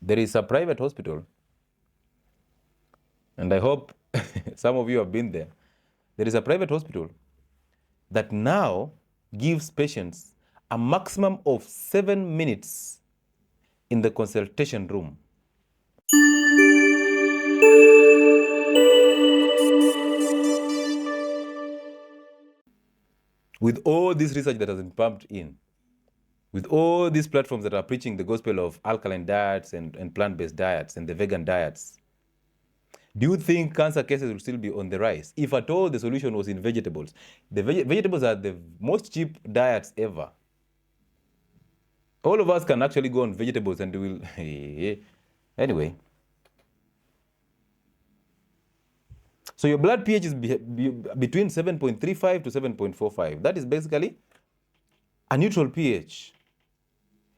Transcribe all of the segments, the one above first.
There is a private hospital, and I hope some of you have been there. There is a private hospital that now gives patients a maximum of 7 minutes in the consultation room. With all this research that has been pumped in, with all these platforms that are preaching the gospel of alkaline diets and plant-based diets and the vegan diets, do you think cancer cases will still be on the rise? If at all the solution was in vegetables, the vegetables are the most cheap diets ever. All of us can actually go on vegetables and we'll... Anyway. So your blood pH is between 7.35 to 7.45. That is basically a neutral pH.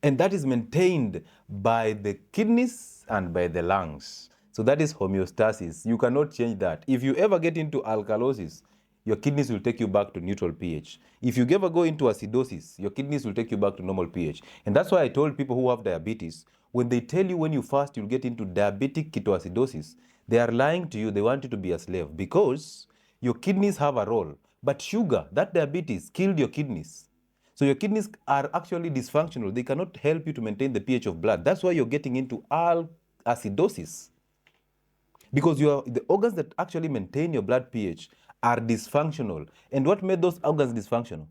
And that is maintained by the kidneys and by the lungs. So that is homeostasis. You cannot change that. If you ever get into alkalosis, your kidneys will take you back to neutral pH. If you ever go into acidosis, your kidneys will take you back to normal pH. And that's why I told people who have diabetes, when they tell you when you fast, you'll get into diabetic ketoacidosis, they are lying to you. They want you to be a slave because your kidneys have a role. But sugar, that diabetes, killed your kidneys. So your kidneys are actually dysfunctional. They cannot help you to maintain the pH of blood. That's why you're getting into acidosis. Because the organs that actually maintain your blood pH are dysfunctional. And what made those organs dysfunctional?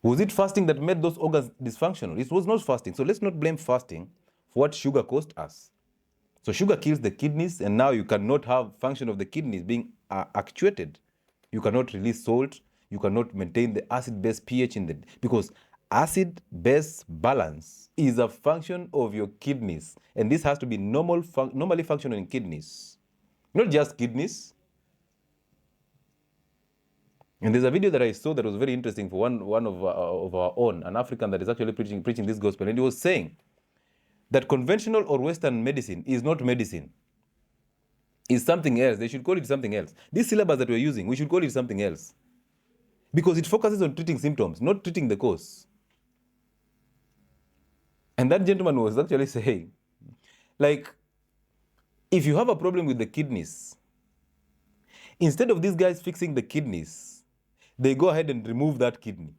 Was it fasting that made those organs dysfunctional? It was not fasting. So let's not blame fasting for what sugar cost us. So sugar kills the kidneys, and now you cannot have function of the kidneys being actuated. You cannot release salt. You cannot maintain the acid-base pH because acid-base balance is a function of your kidneys. And this has to be normally functioning kidneys, not just kidneys. And there's a video that I saw that was very interesting for one of our own, an African that is actually preaching this gospel. And he was saying that conventional or Western medicine is not medicine. It's something else. They should call it something else. This syllabus that we're using, we should call it something else. Because it focuses on treating symptoms, not treating the cause. And that gentleman was actually saying, like, if you have a problem with the kidneys, instead of these guys fixing the kidneys, they go ahead and remove that kidney.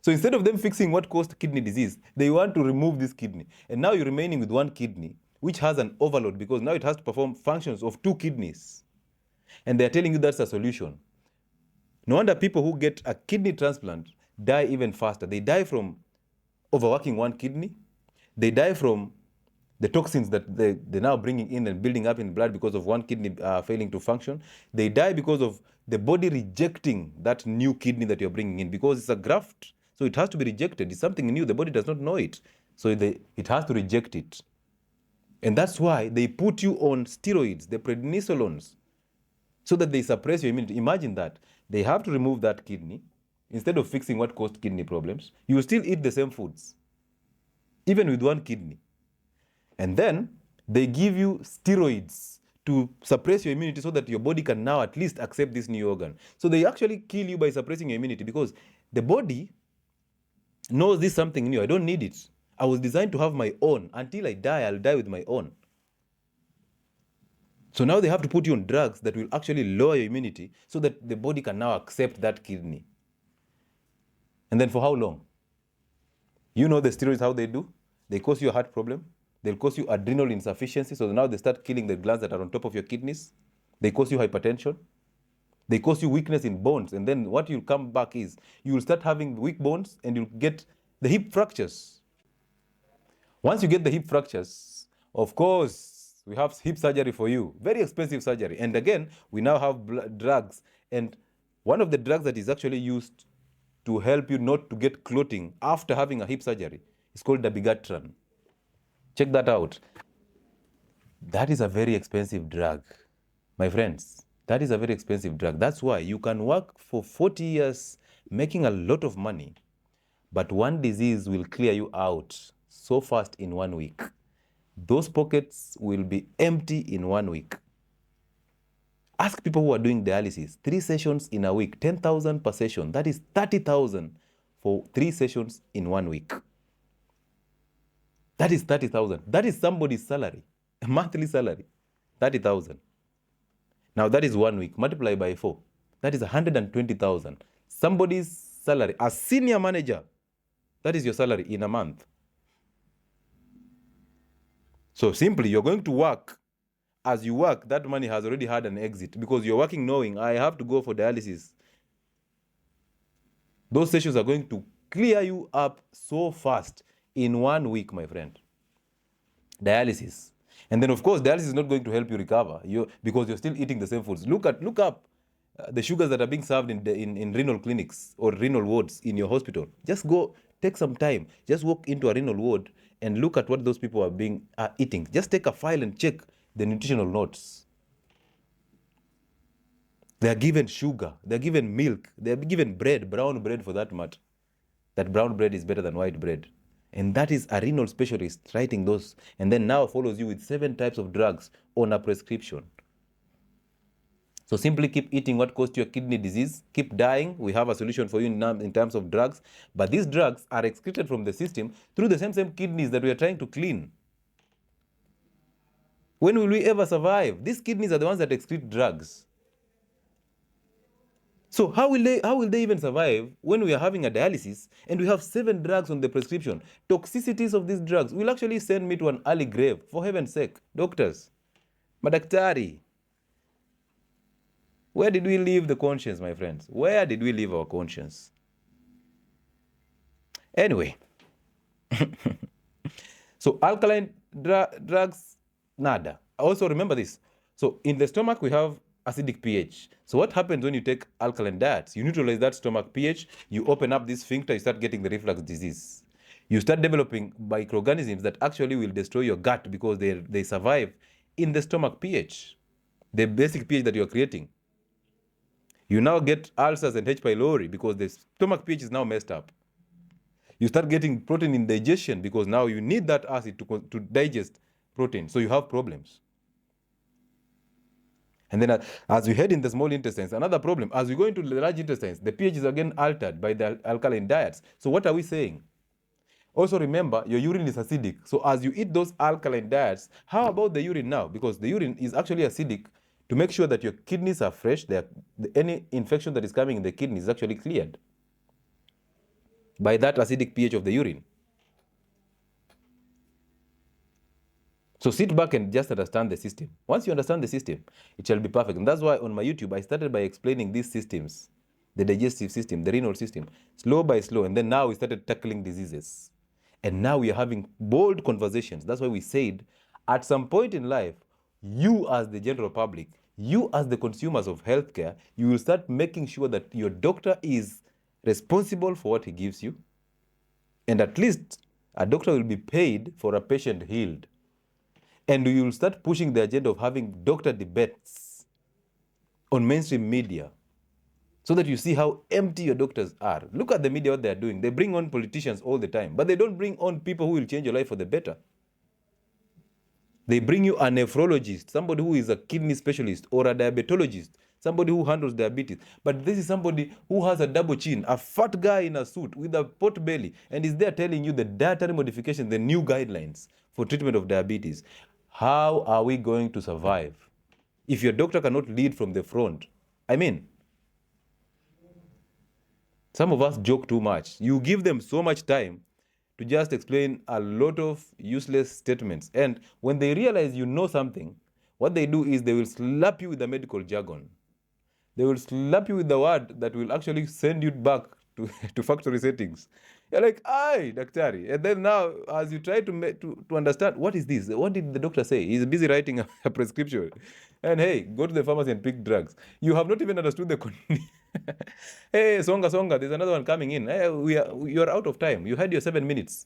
So instead of them fixing what caused kidney disease, they want to remove this kidney. And now you're remaining with one kidney, which has an overload because now it has to perform functions of two kidneys. And they're telling you that's a solution. No wonder people who get a kidney transplant die even faster. They die from overworking one kidney. They die from the toxins that they're now bringing in and building up in blood because of one kidney failing to function. They die because of the body rejecting that new kidney that you're bringing in because it's a graft. So it has to be rejected. It's something new. The body does not know it. So it has to reject it. And that's why they put you on steroids, the prednisolones, so that they suppress your immunity. Imagine that. They have to remove that kidney. Instead of fixing what caused kidney problems, you will still eat the same foods, even with one kidney. And then they give you steroids to suppress your immunity so that your body can now at least accept this new organ. So they actually kill you by suppressing your immunity because the body knows this is something new. I don't need it. I was designed to have my own. Until I die, I'll die with my own. So now they have to put you on drugs that will actually lower your immunity so that the body can now accept that kidney. And then for how long? You know the steroids, how they do? They cause you a heart problem. They'll cause you adrenal insufficiency. So now they start killing the glands that are on top of your kidneys. They cause you hypertension. They cause you weakness in bones. And then what you'll come back is you'll start having weak bones and you'll get the hip fractures. Once you get the hip fractures, of course, we have hip surgery for you. Very expensive surgery. And again, we now have drugs. And one of the drugs that is actually used to help you not to get clotting after having a hip surgery is called dabigatran. Check that out. That is a very expensive drug. My friends, that is a very expensive drug. That's why you can work for 40 years making a lot of money, but one disease will clear you out so fast in 1 week. Those pockets will be empty in 1 week. Ask people who are doing dialysis, 3 sessions in a week, 10,000 per session. That is 30,000 for 3 sessions in 1 week. That is 30,000. That is somebody's salary, a monthly salary, 30,000. Now that is 1 week, multiply by 4. That is 120,000. Somebody's salary, a senior manager, that is your salary in a month. So simply, you're going to work. As you work, that money has already had an exit because you're working knowing I have to go for dialysis. Those sessions are going to clear you up so fast in 1 week, my friend. Dialysis. And then, of course, dialysis is not going to help you recover because you're still eating the same foods. Look up the sugars that are being served in renal clinics or renal wards in your hospital. Just go take some time. Just walk into a renal ward and look at what those people are eating. Just take a file and check the nutritional notes. They are given sugar. They are given milk. They are given bread, brown bread for that matter. That brown bread is better than white bread. And that is a renal specialist writing those. And then now follows you with 7 types of drugs on a prescription. So simply keep eating what caused your kidney disease. Keep dying. We have a solution for you in terms of drugs. But these drugs are excreted from the system through the same kidneys that we are trying to clean. When will we ever survive? These kidneys are the ones that excrete drugs. So how will they even survive when we are having a dialysis and we have 7 drugs on the prescription? Toxicities of these drugs will actually send me to an early grave, for heaven's sake. Doctors, madaktari, where did we leave the conscience, my friends? Where did we leave our conscience? Anyway, so alkaline drugs, nada. Also remember this. So in the stomach, we have acidic pH. So what happens when you take alkaline diets? You neutralize that stomach pH, you open up this sphincter, you start getting the reflux disease. You start developing microorganisms that actually will destroy your gut because they survive in the stomach pH, the basic pH that you're creating. You now get ulcers and H. pylori because the stomach pH is now messed up. You start getting protein indigestion because now you need that acid to digest protein. So you have problems. And then as we head in the small intestines, another problem, as we go into the large intestines, the pH is again altered by the alkaline diets. So what are we saying? Also remember, your urine is acidic. So as you eat those alkaline diets, how about the urine now? Because the urine is actually acidic to make sure that your kidneys are fresh, any infection that is coming in the kidney is actually cleared by that acidic pH of the urine. So sit back and just understand the system. Once you understand the system, it shall be perfect. And that's why on my YouTube, I started by explaining these systems, the digestive system, the renal system, slow by slow. And then now we started tackling diseases. And now we are having bold conversations. That's why we said, at some point in life, you as the general public, you as the consumers of healthcare, you will start making sure that your doctor is responsible for what he gives you. And at least a doctor will be paid for a patient healed. And you will start pushing the agenda of having doctor debates on mainstream media so that you see how empty your doctors are. Look at the media, what they're doing. They bring on politicians all the time, but they don't bring on people who will change your life for the better. They bring you a nephrologist, somebody who is a kidney specialist, or a diabetologist, somebody who handles diabetes. But this is somebody who has a double chin, a fat guy in a suit with a pot belly, and is there telling you the dietary modification, the new guidelines for treatment of diabetes. How are we going to survive if your doctor cannot lead from the front? I mean, some of us joke too much. You give them so much time to just explain a lot of useless statements. And when they realize you know something, what they do is they will slap you with the medical jargon. They will slap you with the word that will actually send you back to factory settings. You're like, aye, daktari. And then now, as you try to understand, what is this? What did the doctor say? He's busy writing a prescription. And hey, go to the pharmacy and pick drugs. You have not even understood the Hey, Songa, there's another one coming in. Hey, you're out of time. You had your 7 minutes.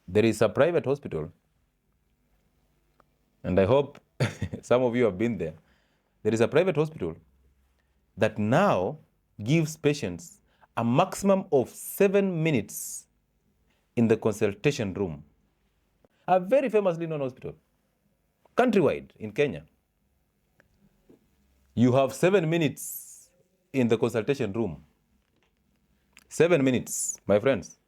There is a private hospital, and I hope some of you have been there. There is a private hospital that now gives patients a maximum of 7 minutes in the consultation room. A very famously known hospital, countrywide in Kenya. You have 7 minutes in the consultation room. 7 minutes, my friends.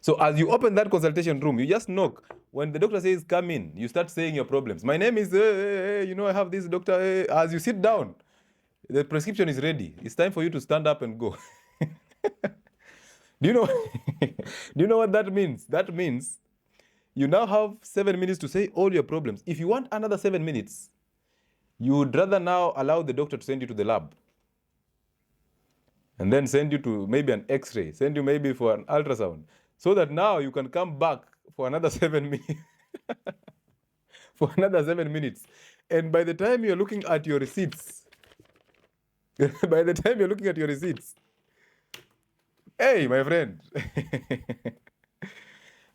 So as you open that consultation room, you just knock. When the doctor says, come in, you start saying your problems. My name is, I have this doctor. As you sit down, the prescription is ready. It's time for you to stand up and go. Do you know? Do you know what that means? That means you now have 7 minutes to say all your problems. If you want another 7 minutes, you would rather now allow the doctor to send you to the lab and then send you to maybe an x-ray, send you maybe for an ultrasound, so that now you can come back for another 7 minutes. For another 7 minutes. And by the time you're looking at your receipts, hey, my friend,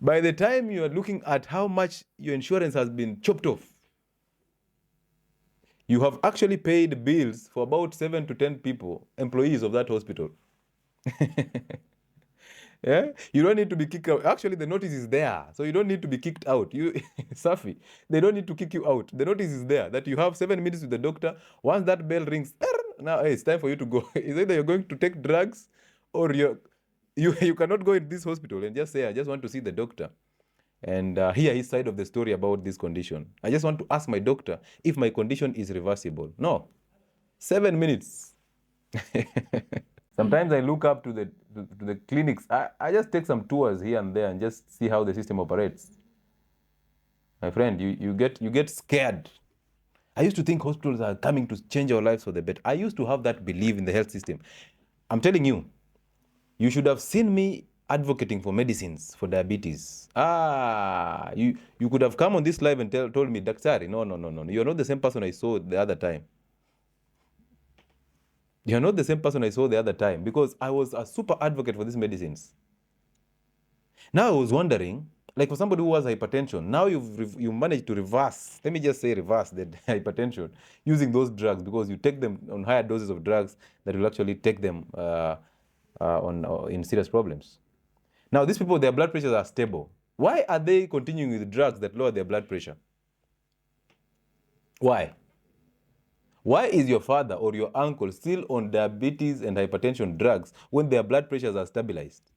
by the time you are looking at how much your insurance has been chopped off, you have actually paid bills for about 7 to 10 people, employees of that hospital. Yeah, you don't need to be kicked out. Actually, the notice is there, so you don't need to be kicked out. You, Safi, they don't need to kick you out. The notice is there that you have 7 minutes with the doctor. Once that bell rings, now hey, it's time for you to go. It's either you're going to take drugs, or you cannot go in this hospital and just say, I just want to see the doctor and hear his side of the story about this condition. I just want to ask my doctor if my condition is reversible. No, 7 minutes. Sometimes I look up to the clinics. I just take some tours here and there and just see how the system operates. My friend, you get scared. I used to think hospitals are coming to change our lives for the better. I used to have that belief in the health system. I'm telling you, you should have seen me advocating for medicines for diabetes. You could have come on this live and told me, Daktari, no. You're not the same person I saw the other time. You're not the same person I saw the other time, because I was a super advocate for these medicines. Now I was wondering, like for somebody who has hypertension, now you managed to reverse, let me just say reverse the hypertension using those drugs, because you take them on higher doses of drugs that will actually take them in serious problems. Now these people, their blood pressures are stable. Why are they continuing with drugs that lower their blood pressure? Why? Why is your father or your uncle still on diabetes and hypertension drugs when their blood pressures are stabilized?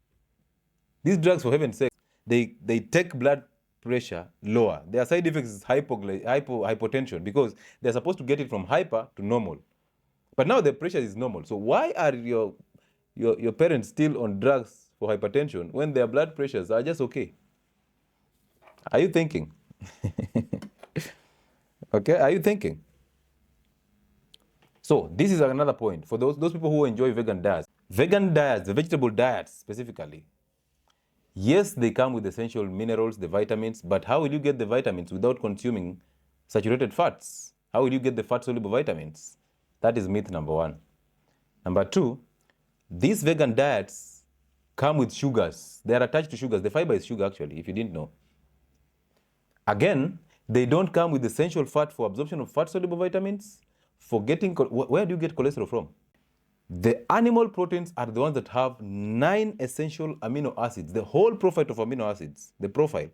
These drugs, for heaven's sake, they take blood pressure lower. Their side effects is hypotension, because they're supposed to get it from hyper to normal. But now the pressure is normal. So why are your parents still on drugs for hypertension when their blood pressures are just okay? Are you thinking? Okay, are you thinking? So this is another point for those people who enjoy vegan diets. Vegan diets, the vegetable diets specifically, yes, they come with essential minerals, the vitamins, but how will you get the vitamins without consuming saturated fats? How will you get the fat-soluble vitamins? That is myth number one. Number two, these vegan diets come with sugars. They are attached to sugars. The fiber is sugar, actually, if you didn't know. Again, they don't come with essential fat for absorption of fat-soluble vitamins. Where do you get cholesterol from? The animal proteins are the ones that have 9 essential amino acids, the whole profile of amino acids, the profile.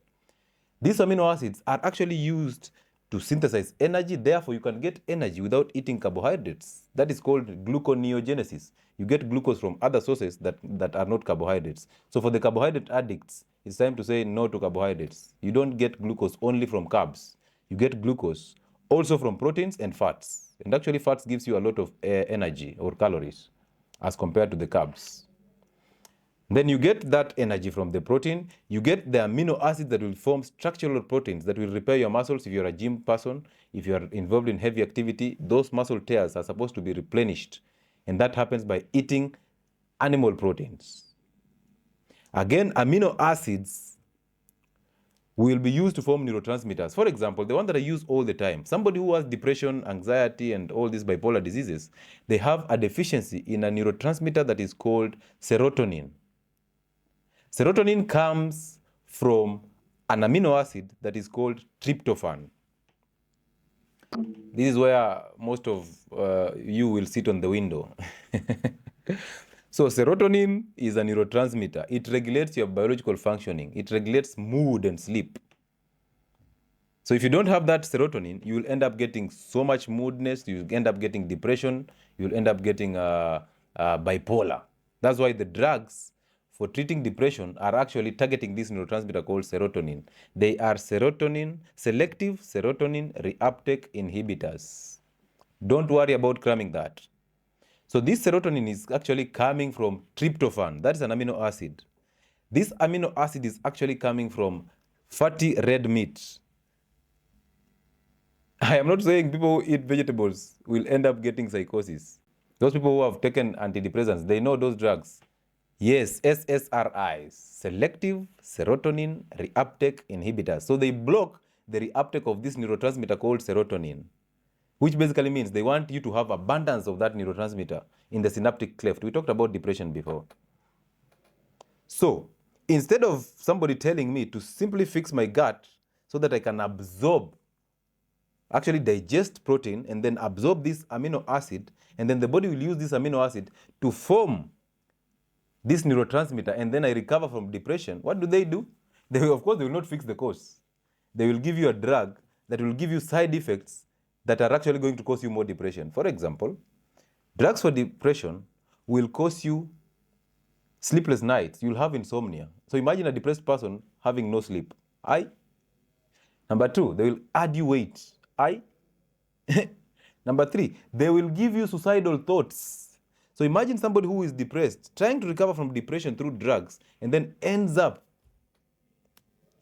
These amino acids are actually used to synthesize energy. Therefore, you can get energy without eating carbohydrates. That is called gluconeogenesis. You get glucose from other sources that are not carbohydrates. So for the carbohydrate addicts, it's time to say no to carbohydrates. You don't get glucose only from carbs. You get glucose also from proteins and fats. And actually, fats gives you a lot of energy or calories as compared to the carbs. Then you get that energy from the protein. You get the amino acids that will form structural proteins that will repair your muscles. If you're a gym person, if you're involved in heavy activity, those muscle tears are supposed to be replenished. And that happens by eating animal proteins. Again, amino acids will be used to form neurotransmitters. For example, the one that I use all the time, somebody who has depression, anxiety, and all these bipolar diseases, they have a deficiency in a neurotransmitter that is called serotonin. Serotonin comes from an amino acid that is called tryptophan. This is where most of you will sit on the window. So serotonin is a neurotransmitter. It regulates your biological functioning. It regulates mood and sleep. So if you don't have that serotonin, you will end up getting so much moodness. You'll end up getting depression. You'll end up getting bipolar. That's why the drugs for treating depression are actually targeting this neurotransmitter called serotonin. They are selective serotonin reuptake inhibitors. Don't worry about cramming that. So this serotonin is actually coming from tryptophan. That is an amino acid. This amino acid is actually coming from fatty red meat. I am not saying people who eat vegetables will end up getting psychosis. Those people who have taken antidepressants, they know those drugs. Yes, SSRIs, selective serotonin reuptake inhibitors. So they block the reuptake of this neurotransmitter called serotonin, which basically means they want you to have abundance of that neurotransmitter in the synaptic cleft. We talked about depression before. So instead of somebody telling me to simply fix my gut so that I can absorb, actually digest protein and then absorb this amino acid, and then the body will use this amino acid to form this neurotransmitter, and then I recover from depression, what do? They will, of course, they will not fix the cause. They will give you a drug that will give you side effects that are actually going to cause you more depression. For example, drugs for depression will cause you sleepless nights. You'll have insomnia. So imagine a depressed person having no sleep. Number two, they will add you weight. Number three, they will give you suicidal thoughts. So imagine somebody who is depressed, trying to recover from depression through drugs, and then ends up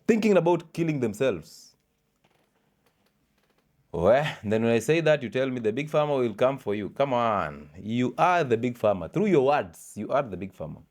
thinking about killing themselves. Well, then when I say that, you tell me the big pharma will come for you. Come on. You are the big pharma. Through your words, you are the big pharma.